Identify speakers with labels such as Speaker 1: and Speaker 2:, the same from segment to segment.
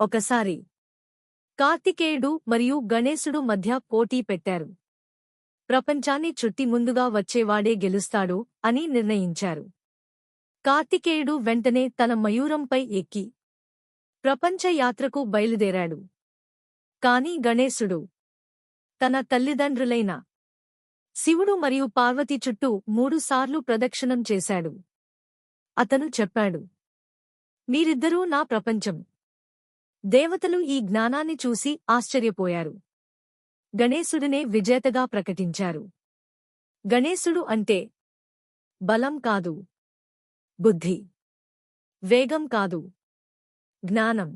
Speaker 1: ఒకసారి కార్తికేయుడు మరియు గణేశుడు మధ్య పోటీ పెట్టారు. ప్రపంచాన్ని చుట్టి ముందుగా వచ్చేవాడే గెలుస్తాడు అని నిర్ణయించారు. కార్తికేయుడు వెంటనే తన మయూరంపై ఎక్కి ప్రపంచ యాత్రకు బయలుదేరాడు. కాని గణేశుడు తన తల్లిదండ్రులైన శివుడు మరియు పార్వతి చుట్టూ 3 సార్లు ప్రదక్షిణం చేశాడు. అతను చెప్పాడు, మీరిద్దరూ నా ప్రపంచం. దేవతలు ఈ జ్ఞానాన్ని చూసి ఆశ్చర్యపోయారు. గణేశుడినే విజేతగా ప్రకటించారు. గణేశుడు అంటే బలం కాదు, బుద్ధి, వేగం కాదు, జ్ఞానం,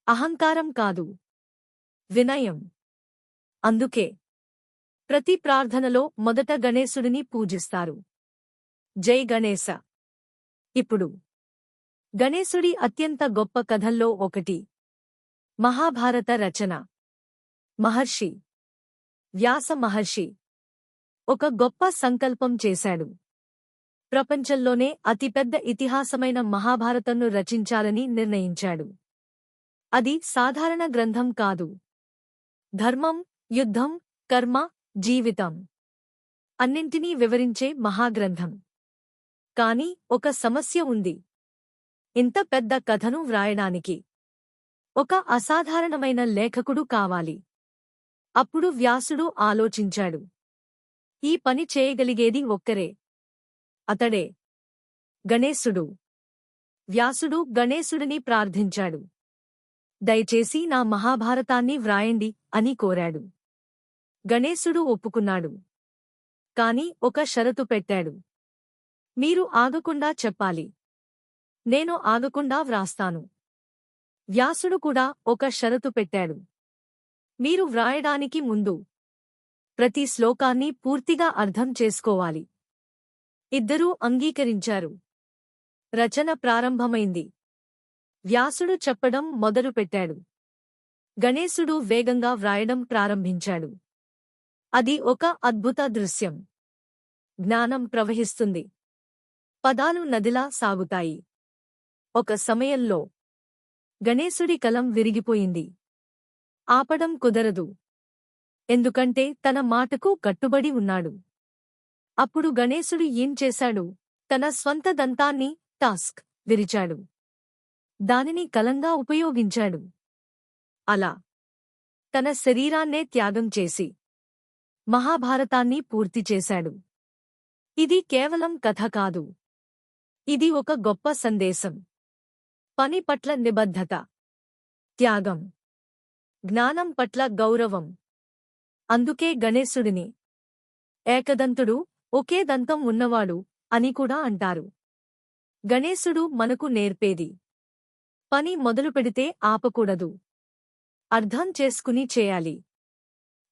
Speaker 1: అహంకారం కాదు, వినయం. అందుకే ప్రతి ప్రార్థనలో మొదట గణేశుడిని పూజిస్తారు. జై గణేశ. ఇప్పుడు గణేశుడి అత్యంత గొప్ప కథల్లో ఒకటి మహాభారత రచన. మహర్షి వ్యాస మహర్షి ఒక గొప్ప సంకల్పం చేశాడు. ప్రపంచంలోనే అతిపెద్ద ఇతిహాసమైన మహాభారతంను రచించాలని నిర్ణయించాడు. అది సాధారణ గ్రంథం కాదు. ధర్మం, యుద్ధం, కర్మ, జీవితం అన్నింటినీ వివరించే మహాగ్రంథం. కాని ఒక సమస్య ఉంది. ఇంత పెద్ద కథను వ్రాయడానికి ఒక అసాధారణమైన లేఖకుడు కావాలి. అప్పుడు వ్యాసుడు ఆలోచించాడు. ఈ పని చేయగలిగేది ఒక్కరే. అతడే గణేశుడు. వ్యాసుడు గణేశుడిని ప్రార్థించాడు. దయచేసి నా మహాభారతాన్ని వ్రాయండి అని కోరాడు. గణేశుడు ఒప్పుకున్నాడు. కాని ఒక షరతు పెట్టాడు. మీరు ఆగకుండా చెప్పాలి. నేను ఆగకుండా వ్రాస్తాను. వ్యాసుడు కూడా ఒక షరతు పెట్టాడు. మీరు వ్రాయడానికి ముందు ప్రతి శ్లోకాన్ని పూర్తిగా అర్థం చేసుకోవాలి. ఇద్దరూ అంగీకరించారు. రచన ప్రారంభమైంది. వ్యాసుడు చెప్పడం మొదలుపెట్టాడు. గణేశుడు వేగంగా వ్రాయడం ప్రారంభించాడు. అది ఒక అద్భుత దృశ్యం. జ్ఞానం ప్రవహిస్తుంది. పదాలు నదిలా సాగుతాయి. ఒక సమయంలో గణేశుడి కలం విరిగిపోయింది. ఆపడం కుదరదు. ఎందుకంటే తన మాటకు కట్టుబడి ఉన్నాడు. అప్పుడు గణేశుడు ఏం చేశాడు? తన స్వంత దంతాన్ని టాస్క్ విరిచాడు. దానిని కలంగా ఉపయోగించాడు. అలా తన శరీరాన్నే త్యాగం చేసి మహాభారతాన్ని పూర్తి చేశాడు. ఇది కేవలం కథ కాదు. ఇది ఒక గొప్ప సందేశం. పని పట్ల నిబద్ధత, త్యాగం, జ్ఞానం పట్ల గౌరవం. అందుకే గణేశుడిని ఏకదంతుడు, ఒకే దంతం ఉన్నవాడు అని కూడా అంటారు. గణేశుడు మనకు నేర్పేది పని మొదలుపెడితే ఆపకూడదు. అర్థం చేసుకుని చేయాలి.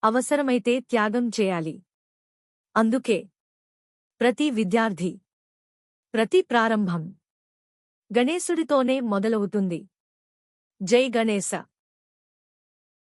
Speaker 1: అవసరమైతే త్యాగం చేయాలి. అందుకే ప్రతి విద్యార్థి, ప్రతి ప్రారంభం గణేశుడితోనే మొదలవుతుంది. జై గణేశ.